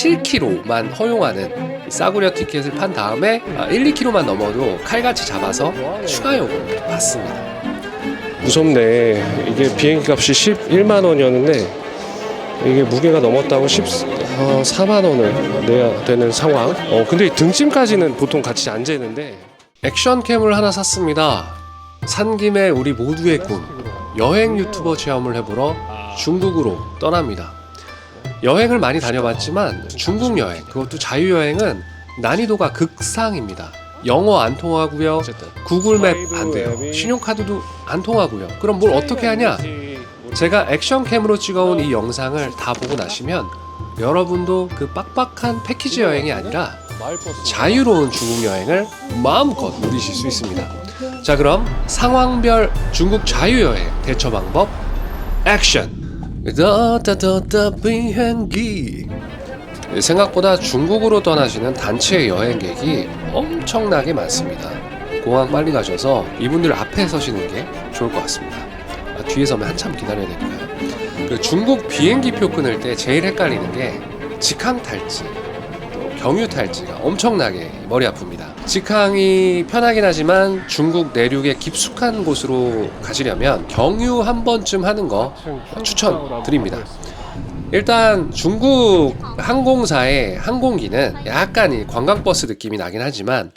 7km만 허용하는 싸구려 티켓을 판 다음에 1, 2km만 넘어도 칼같이 잡아서 추가 요금을 받습니다. 무섭네. 이게 비행기 값이 11만 원이었는데 이게 무게가 넘었다고 14만 원을 내야 되는 상황. 근데 등짐까지는 보통 같이 안 재는데. 액션캠을 하나 샀습니다. 산 김에 우리 모두의 꿈, 여행 유튜버 체험을 해보러 중국으로 떠납니다. 여행을 많이 다녀봤지만 중국 여행, 그것도 자유여행은 난이도가 극상입니다. 영어 안 통하고요, 구글맵 안 돼요, 신용카드도 안 통하고요. 그럼 뭘 어떻게 하냐? 제가 액션캠으로 찍어온 이 영상을 다 보고 나시면 여러분도 그 빡빡한 패키지 여행이 아니라 자유로운 중국 여행을 마음껏 누리실 수 있습니다. 자, 그럼 상황별 중국 자유여행 대처 방법 액션! 비행기. 생각보다 중국으로 떠나시는 단체 여행객이 엄청나게 많습니다. 공항 빨리 가셔서 이분들 앞에 서시는 게 좋을 것 같습니다. 뒤에 서면 한참 기다려야 되니까요. 그 중국 비행기표 끊을 때 제일 헷갈리는 게 직항 탈지, 또 경유 탈지가 엄청나게 머리 아픕니다. 직항이 편하긴 하지만 중국 내륙의 깊숙한 곳으로 가시려면 경유 한 번쯤 하는 거 추천드립니다. 일단 중국 항공사의 항공기는 약간 이 관광버스 느낌이 나긴 하지만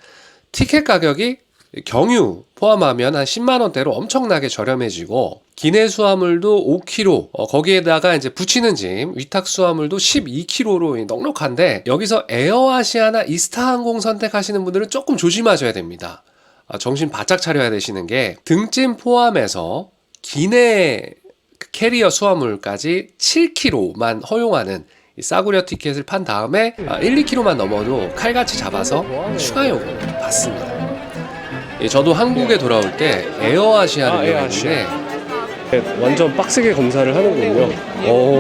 티켓 가격이 경유 포함하면 한 10만 원대로 엄청나게 저렴해지고 기내 수화물도 5kg, 거기에다가 이제 붙이는 짐 위탁 수화물도 12kg로 넉넉한데, 여기서 에어아시아나 이스타항공 선택하시는 분들은 조금 조심하셔야 됩니다. 정신 바짝 차려야 되시는 게 등짐 포함해서 기내 캐리어 수화물까지 7kg만 허용하는 이 싸구려 티켓을 판 다음에 1, 2km만 넘어도 칼같이 잡아서 추가 요금을 받습니다. 저도 한국에 돌아올 때 에어아시아를 이용했는데 완전 빡세게 검사를 하는군요.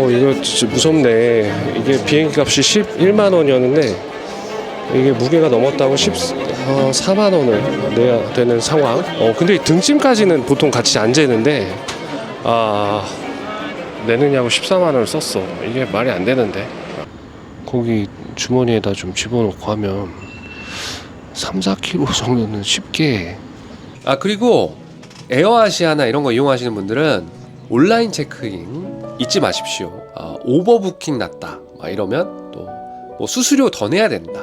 이거 진짜 무섭네. 이게 비행기 값이 11만 원이었는데 이게 무게가 넘었다고 14만 원을 내야 되는 상황. 근데 등짐까지는 보통 같이 안 재는데 내느냐고 14만 원을 썼어. 이게 말이 안 되는데. 거기 주머니에다 좀 집어넣고 하면 3, 4kg 정도는 쉽게. 그리고 에어아시아나 이런 거 이용하시는 분들은 온라인 체크인 잊지 마십시오. 오버부킹 났다 이러면 또 뭐 수수료 더 내야 된다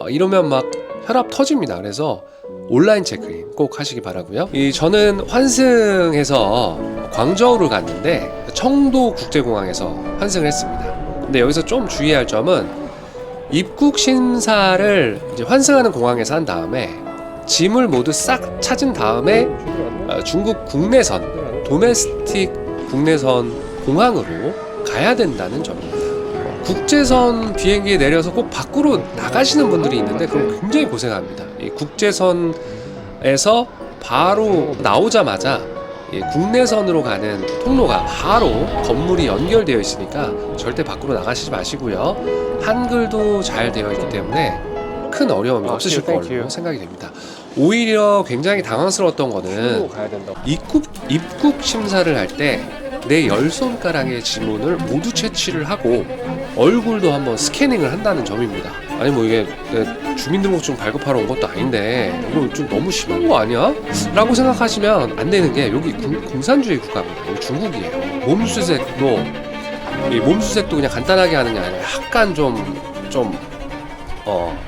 이러면 막 혈압 터집니다. 그래서 온라인 체크인 꼭 하시기 바라고요. 저는 환승해서 광저우를 갔는데 청도 국제공항에서 환승을 했습니다. 근데 여기서 좀 주의할 점은 입국 심사를 이제 환승하는 공항에서 한 다음에 짐을 모두 싹 찾은 다음에 중국 국내선, 도메스틱 국내선 공항으로 가야 된다는 점입니다. 국제선 비행기에 내려서 꼭 밖으로 나가시는 분들이 있는데 그럼 굉장히 고생합니다. 이 국제선에서 바로 나오자마자 국내선으로 가는 통로가 바로 건물이 연결되어 있으니까 절대 밖으로 나가시지 마시고요. 한글도 잘 되어 있기 때문에 큰 어려움이 없으실 걸로 생각이 됩니다. 오히려 굉장히 당황스러웠던 거는 입국 심사를 할 때 내 10손가락의 지문을 모두 채취를 하고 얼굴도 한번 스캐닝을 한다는 점입니다. 아니 뭐 이게 내 주민등록증 발급하러 온 것도 아닌데 이거 좀 너무 심한 거 아니야? 라고 생각하시면 안 되는 게 여기 공산주의 국가입니다. 여기 중국이에요. 몸수색도 그냥 간단하게 하는 게 아니라 약간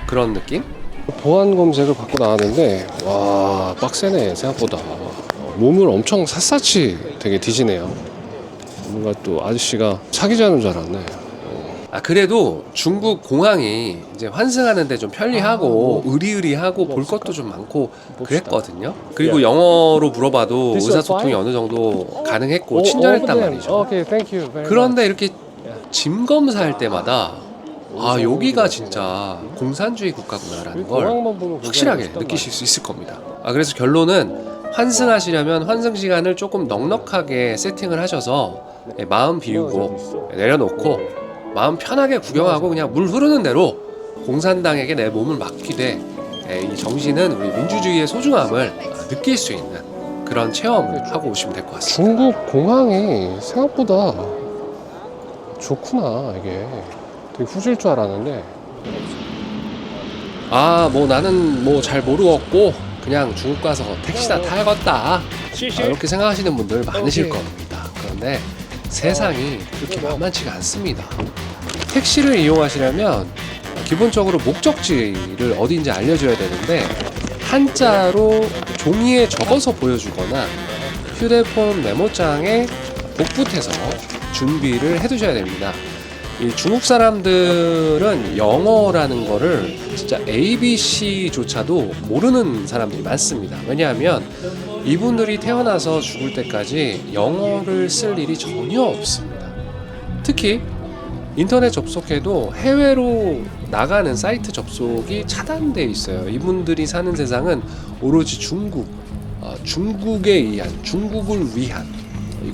그런 느낌? 보안 검색을 받고 나왔는데 와 빡세네. 생각보다 몸을 엄청 샅샅이 되게 뒤지네요. 뭔가 또 아저씨가 사기자는 줄 알았네. 그래도 중국 공항이 이제 환승하는데 좀 편리하고 의리의리하고 볼 것도 좀 많고 그랬거든요. 그리고 영어로 물어봐도 의사소통이 어느 정도 가능했고 친절했단 말이죠. 그런데 이렇게 짐 검사할 때마다 여기가 진짜 공산주의 국가구나라는 걸 확실하게 느끼실 수 있을 겁니다. 그래서 결론은 환승하시려면 환승 시간을 조금 넉넉하게 세팅을 하셔서 마음 비우고 내려놓고 마음 편하게 구경하고 그냥 물 흐르는 대로 공산당에게 내 몸을 맡기되 이 정신은 우리 민주주의의 소중함을 느낄 수 있는 그런 체험을 하고 오시면 될 것 같습니다. 중국 공항이 생각보다 좋구나. 이게 되게 후질 줄 알았는데. 아, 뭐 나는 뭐 잘 모르겠고 그냥 중국 가서 택시나 타야겠다. 이렇게 생각하시는 분들 많으실 겁니다. 그런데 세상이 그렇게 만만치가 않습니다. 택시를 이용하시려면 기본적으로 목적지를 어딘지 알려줘야 되는데 한자로 종이에 적어서 보여주거나 휴대폰 메모장에 복붙해서 준비를 해두셔야 됩니다. 이 중국 사람들은 영어라는 거를 진짜 ABC조차도 모르는 사람들이 많습니다. 왜냐하면 이분들이 태어나서 죽을 때까지 영어를 쓸 일이 전혀 없습니다. 특히 인터넷 접속해도 해외로 나가는 사이트 접속이 차단되어 있어요. 이분들이 사는 세상은 오로지 중국에 의한, 중국을 위한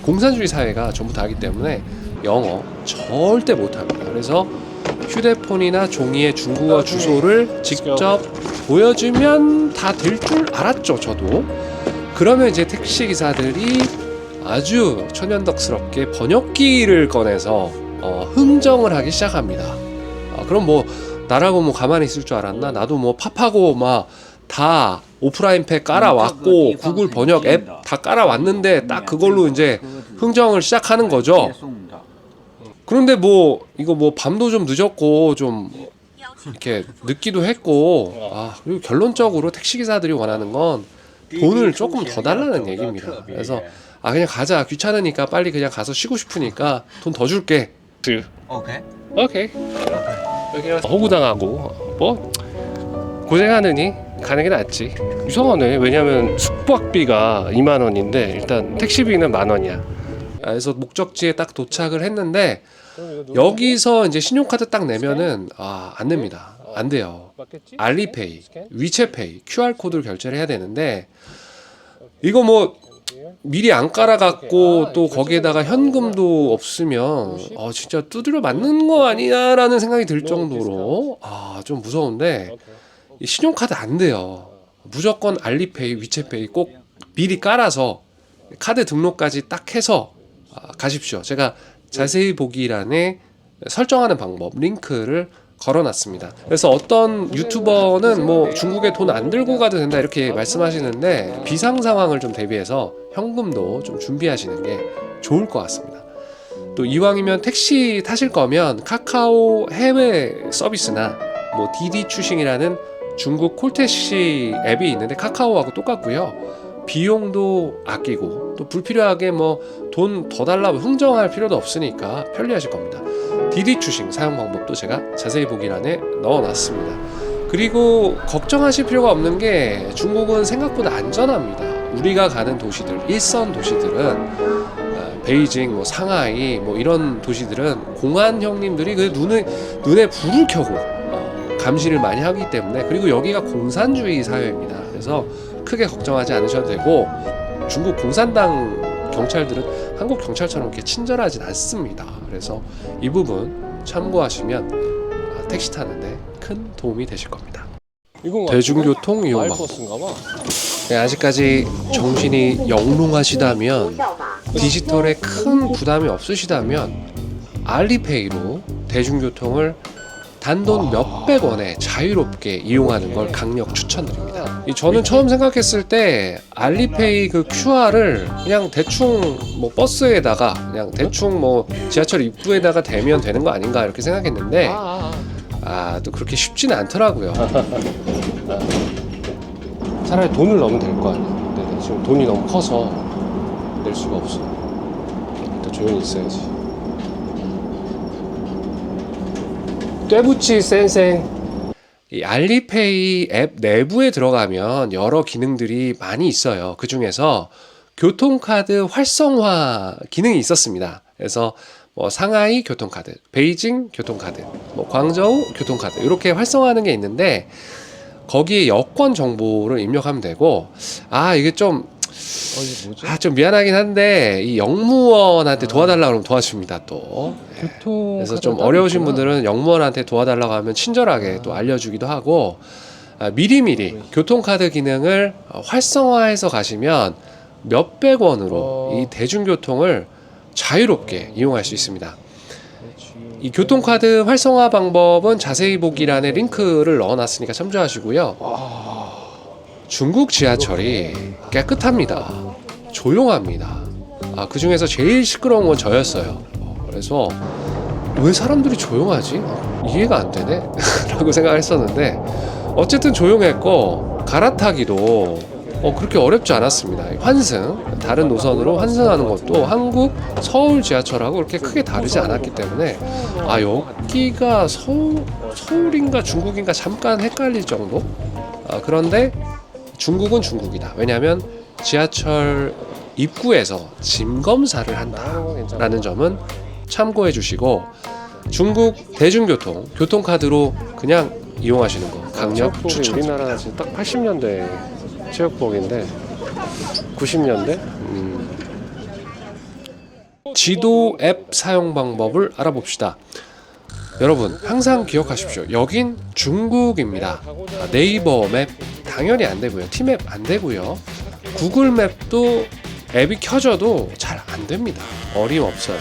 공산주의 사회가 전부 다이기 때문에 영어 절대 못합니다. 그래서 휴대폰이나 종이에 중국어 주소를 직접 보여주면 다 될 줄 알았죠, 저도. 그러면 이제 택시 기사들이 아주 천연덕스럽게 번역기를 꺼내서 흥정을 하기 시작합니다. 그럼 뭐 나라고 뭐 가만히 있을 줄 알았나? 나도 뭐 팝하고 막 다 오프라인팩 깔아왔고 구글 번역 앱 다 깔아왔는데 딱 그걸로 이제 흥정을 시작하는 거죠. 그런데 뭐 이거 뭐 밤도 좀 늦었고 좀 이렇게 늦기도 했고 그리고 결론적으로 택시기사들이 원하는 건 돈을 조금 더 달라는 얘기입니다. 그래서 그냥 가자, 귀찮으니까 빨리 그냥 가서 쉬고 싶으니까 돈 더 줄게. 오케이. 호구당하고 뭐 고생하느니 가는 게 낫지. 이상하네. 왜냐면 숙박비가 2만 원인데 일단 택시비는 10,000원이야. 그래서 목적지에 딱 도착을 했는데 여기서 이제 신용카드 딱 내면은 안 됩니다. 안 돼요. 알리페이, 위챗페이, QR코드를 결제를 해야 되는데 이거 뭐 미리 안 깔아갖고 또 거기에다가 현금도 없으면 진짜 두드려 맞는 거 아니냐라는 생각이 들 정도로 좀 무서운데 이 신용카드 안 돼요. 무조건 알리페이, 위챗페이 꼭 미리 깔아서 카드 등록까지 딱 해서 가십시오. 제가 자세히 보기란에 설정하는 방법 링크를 걸어놨습니다. 그래서 어떤 유튜버는 뭐 중국에 돈 안 들고 가도 된다 이렇게 말씀하시는데 비상 상황을 좀 대비해서 현금도 좀 준비하시는 게 좋을 것 같습니다. 또 이왕이면 택시 타실 거면 카카오 해외 서비스나 뭐 디디 추싱이라는 중국 콜택시 앱이 있는데 카카오하고 똑같고요. 비용도 아끼고 또 불필요하게 뭐 돈 더 달라고 흥정할 필요도 없으니까 편리하실 겁니다. 디디 추싱 사용 방법도 제가 자세히 보기란에 넣어놨습니다. 그리고 걱정하실 필요가 없는 게 중국은 생각보다 안전합니다. 우리가 가는 도시들, 일선 도시들은 베이징, 뭐 상하이, 뭐 이런 도시들은 공안 형님들이 그 눈에 불을 켜고 감시를 많이 하기 때문에, 그리고 여기가 공산주의 사회입니다. 그래서 크게 걱정하지 않으셔도 되고, 중국 공산당 경찰들은 한국 경찰처럼 이렇게 친절하진 않습니다. 그래서 이 부분 참고하시면 택시 타는데 큰 도움이 되실 겁니다. 대중교통 이용 방법. 아직까지 정신이 영롱하시다면, 디지털에 큰 부담이 없으시다면 알리페이로 대중교통을 단돈 몇백 원에 자유롭게 이용하는 걸 강력 추천드립니다. 저는 처음 생각했을 때 알리페이 그 QR을 그냥 대충 뭐 버스에다가 그냥 대충 뭐 지하철 입구에다가 대면 되는 거 아닌가 이렇게 생각했는데 또 그렇게 쉽지는 않더라고요. 차라리 돈을 넣으면 될 거 아니야. 근데 지금 돈이 너무 커서 낼 수가 없어. 일단 조용히 있어야지. 떼붙이 쌩쌩. 이 알리페이 앱 내부에 들어가면 여러 기능들이 많이 있어요. 그 중에서 교통카드 활성화 기능이 있었습니다. 그래서 뭐 상하이 교통카드, 베이징 교통카드, 뭐 광저우 교통카드 이렇게 활성화하는 게 있는데, 거기에 여권 정보를 입력하면 되고, 이게 좀 좀 미안하긴 한데 이 영무원한테 도와달라고 하면 도와줍니다. 또 그래서 좀 어려우신 분들은 영무원한테 도와달라고 하면 친절하게 또 알려주기도 하고, 미리미리 교통카드 기능을 활성화해서 가시면 몇백 원으로 이 대중교통을 자유롭게 이용할 수 있습니다. 이 교통카드 활성화 방법은 자세히 보기란에 링크를 넣어놨으니까 참조하시고요. 중국 지하철이 깨끗합니다. 조용합니다. 그 중에서 제일 시끄러운 건 저였어요. 그래서 왜 사람들이 조용하지? 이해가 안 되네? 라고 생각했었는데 어쨌든 조용했고 갈아타기도 그렇게 어렵지 않았습니다. 환승, 다른 노선으로 환승하는 것도 한국 서울 지하철하고 그렇게 크게 다르지 않았기 때문에 여기가 서울인가 중국인가 잠깐 헷갈릴 정도? 그런데 중국은 중국이다. 왜냐하면 지하철 입구에서 짐 검사를 한다라는 점은 참고해 주시고 중국 대중교통, 교통카드로 그냥 이용하시는 거 강력 체육복이 추천드립니다. 우리나라 지금 딱 80년대 체육복인데 90년대? 지도 앱 사용 방법을 알아봅시다. 여러분 항상 기억하십시오. 여긴 중국입니다. 네이버 맵 당연히 안 되고요. 티맵 안 되고요. 구글 맵도 앱이 켜져도 잘 안 됩니다. 어림없어요.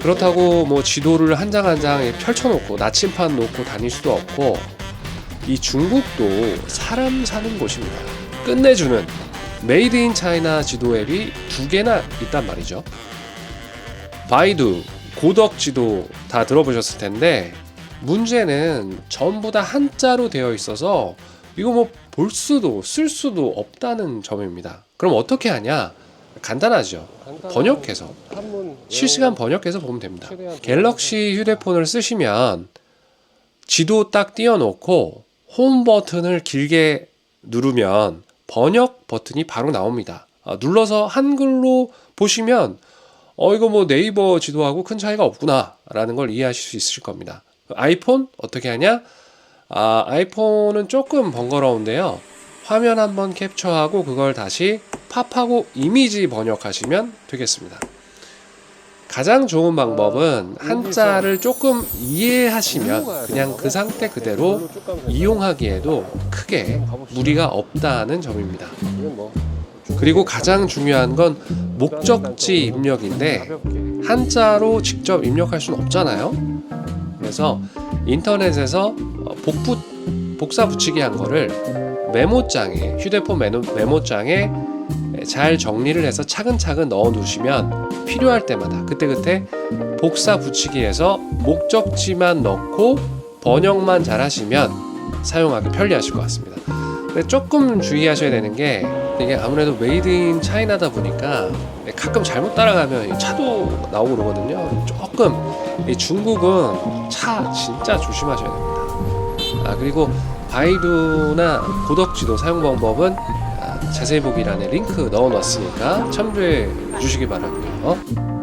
그렇다고 뭐 지도를 한 장 한 장 펼쳐놓고 나침판 놓고 다닐 수도 없고 이 중국도 사람 사는 곳입니다. 끝내주는 메이드 인 차이나 지도 앱이 2개나 있단 말이죠. 바이두, 고덕 지도 다 들어보셨을 텐데 문제는 전부 다 한자로 되어 있어서 이거 뭐 볼 수도 쓸 수도 없다는 점입니다. 그럼 어떻게 하냐? 간단하죠. 번역해서 실시간 번역해서 보면 됩니다. 갤럭시 휴대폰을 쓰시면 지도 딱 띄워놓고 홈 버튼을 길게 누르면 번역 버튼이 바로 나옵니다. 눌러서 한글로 보시면 이거 뭐 네이버 지도하고 큰 차이가 없구나 라는 걸 이해하실 수 있을 겁니다. 아이폰 어떻게 하냐? 아이폰은 조금 번거로운데요. 화면 한번 캡처하고 그걸 다시 팝하고 이미지 번역하시면 되겠습니다. 가장 좋은 방법은 한자를 조금 이해하시면 그냥 그 상태 그대로 이용하기에도 크게 무리가 없다는 점입니다. 그리고 가장 중요한 건 목적지 입력인데 한자로 직접 입력할 수는 없잖아요. 그래서 인터넷에서 복사 붙이기 한 거를 메모장에 휴대폰 메모장에 잘 정리를 해서 차근차근 넣어 두시면 필요할 때마다 그때그때 복사 붙이기 해서 목적지만 넣고 번역만 잘 하시면 사용하기 편리하실 것 같습니다. 근데 조금 주의하셔야 되는 게 이게 아무래도 메이드 인 차이나다 보니까 가끔 잘못 따라가면 차도 나오고 그러거든요. 조금 이 중국은 차 진짜 조심하셔야 됩니다. 그리고 바이두나 고덕지도 사용 방법은 자세히 보기란에 링크 넣어놨으니까 참조해 주시기 바라고요.